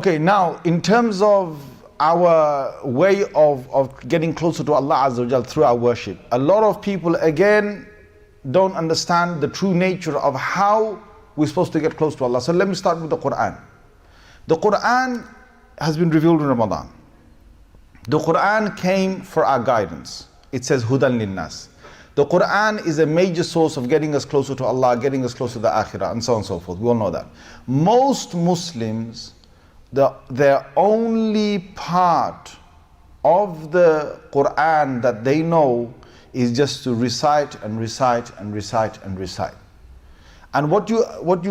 Okay, now in terms of our way of getting closer to Allah Azza wa Jal through our worship, a lot of people again don't understand the true nature of how we're supposed to get close to Allah. So let me start with the Quran. The Quran has been revealed in Ramadan. The Quran came for our guidance. It says Hudan Linnas. The Quran is a major source of getting us closer to Allah, getting us closer to the Akhirah, and so on and so forth. We all know that. Most Muslims, their only part of the Quran that they know is just to recite and recite and recite and recite. And what you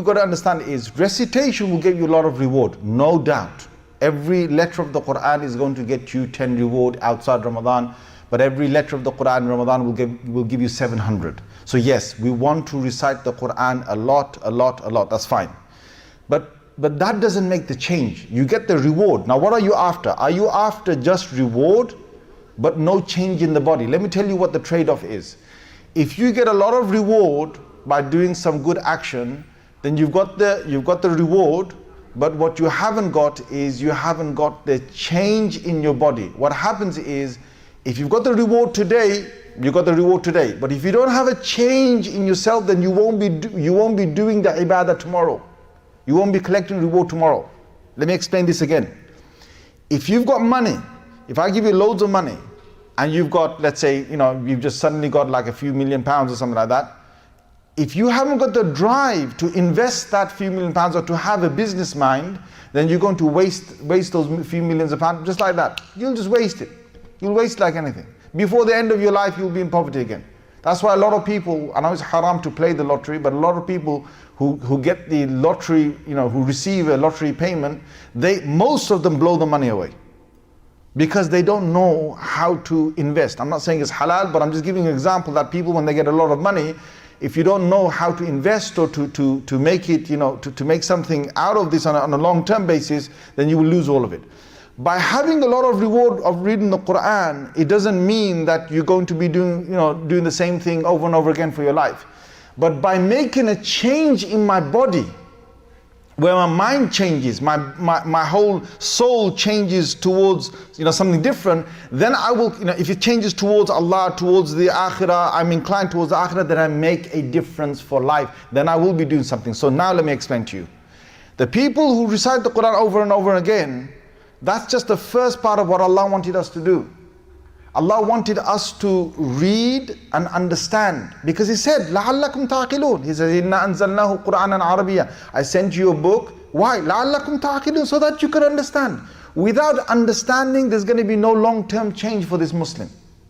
got to understand is recitation will give you a lot of reward, no doubt. Every letter of the Quran is going to get you 10 reward outside Ramadan, but every letter of the Quran in Ramadan will give you 700. So yes, we want to recite the Quran a lot, that's fine. But that doesn't make the change. You get the reward. Now what are you after? Are you after just reward but no change in the body? Let me tell you what the trade-off is. If you get a lot of reward by doing some good action, then you've got the reward, but what you haven't got is you haven't got the change in your body. What happens is, if you've got the reward today, you got the reward today. But if you don't have a change in yourself, then you won't be doing the ibadah tomorrow. You won't be collecting reward tomorrow. Let me explain this again. If you've got money, if I give you loads of money, and you've got, let's say, you've just suddenly got like a few £1,000,000 or something like that. If you haven't got the drive to invest that few £1,000,000 or to have a business mind, then you're going to waste those few millions of pounds just like that. You'll just waste it. You'll waste like anything. Before the end of your life, you'll be in poverty again. That's why a lot of people, I know it's haram to play the lottery, but a lot of people who get the lottery, who receive a lottery payment, most of them blow the money away. Because they don't know how to invest. I'm not saying it's halal, but I'm just giving an example that people, when they get a lot of money, if you don't know how to invest or to make it, to make something out of this on a long-term basis, then you will lose all of it. By having a lot of reward of reading the Quran, it doesn't mean that you're going to be doing the same thing over and over again for your life. But by making a change in my body, where my mind changes, my whole soul changes towards something different, then I will, if it changes towards Allah, towards the Akhirah, I'm inclined towards the Akhirah, then I make a difference for life. Then I will be doing something. So now let me explain to you. The people who recite the Quran over and over again, that's just the first part of what Allah wanted us to do. Allah wanted us to read and understand, because He said, لَعَلَّكُمْ تَعْقِلُونَ. He says, إِنَّا أَنزَلْنَاهُ قُرْآنًا عَرَبِيًّا. I sent you a book. Why? لَعَلَّكُمْ تَعْقِلُونَ. So that you can understand. Without understanding, there's going to be no long-term change for this Muslim.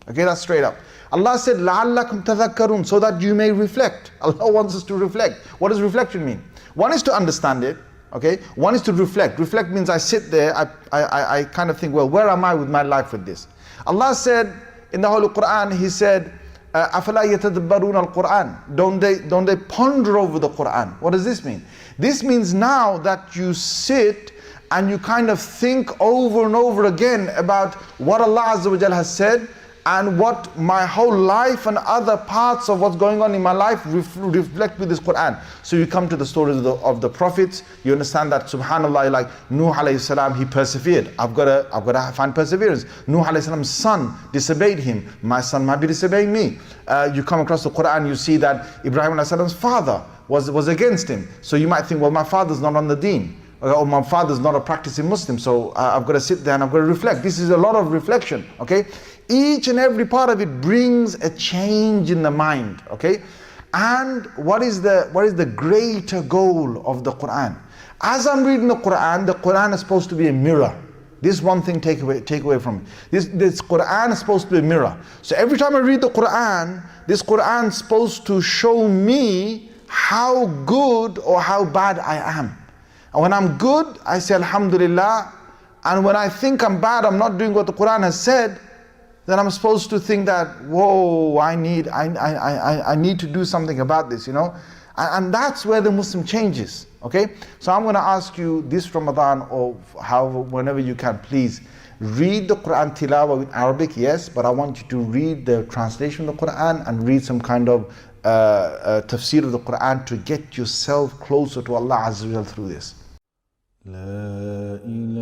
Okay, that's straight up. Allah said, لَعَلَّكُمْ تَذَكَّرُونَ. So that you may reflect. Allah wants us to reflect. What does reflection mean? One is to understand it. Okay, one is to reflect. Reflect means I sit there, I kind of think, well, where am I with my life with this? Allah said in the Holy Quran, He said, أَفَلَا يَتَدَبَّرُونَ الْقُرْآنِ. Don't they ponder over the Quran? What does this mean? This means now that you sit and you kind of think over and over again about what Allah Azza wa Jal has said, and what my whole life and other parts of what's going on in my life reflect with this Quran. So you come to the stories of the prophets, you understand that, subhanAllah, like Nuh alayhi salam, he persevered. I've got to find perseverance. Nuh alayhi salam's son disobeyed him. My son might be disobeying me. You come across the Quran, you see that Ibrahim alayhi salam's father was against him. So you might think, well, my father's not on the deen. Or my father's not a practicing Muslim, so I've got to sit there and I've got to reflect. This is a lot of reflection, okay? Each and every part of it brings a change in the mind, okay? And what is the greater goal of the Quran? As I'm reading the Quran is supposed to be a mirror. This one thing take away from it. This Quran is supposed to be a mirror. So every time I read the Quran, this Quran is supposed to show me how good or how bad I am. And when I'm good, I say Alhamdulillah. And when I think I'm bad, I'm not doing what the Quran has said, then I'm supposed to think that, whoa, I need to do something about this, And that's where the Muslim changes, okay? So I'm going to ask you this Ramadan, or however, whenever you can, please read the Quran tilawah with Arabic, yes, but I want you to read the translation of the Quran and read some kind of tafsir of the Quran to get yourself closer to Allah Azza wa Jal through this. لا إله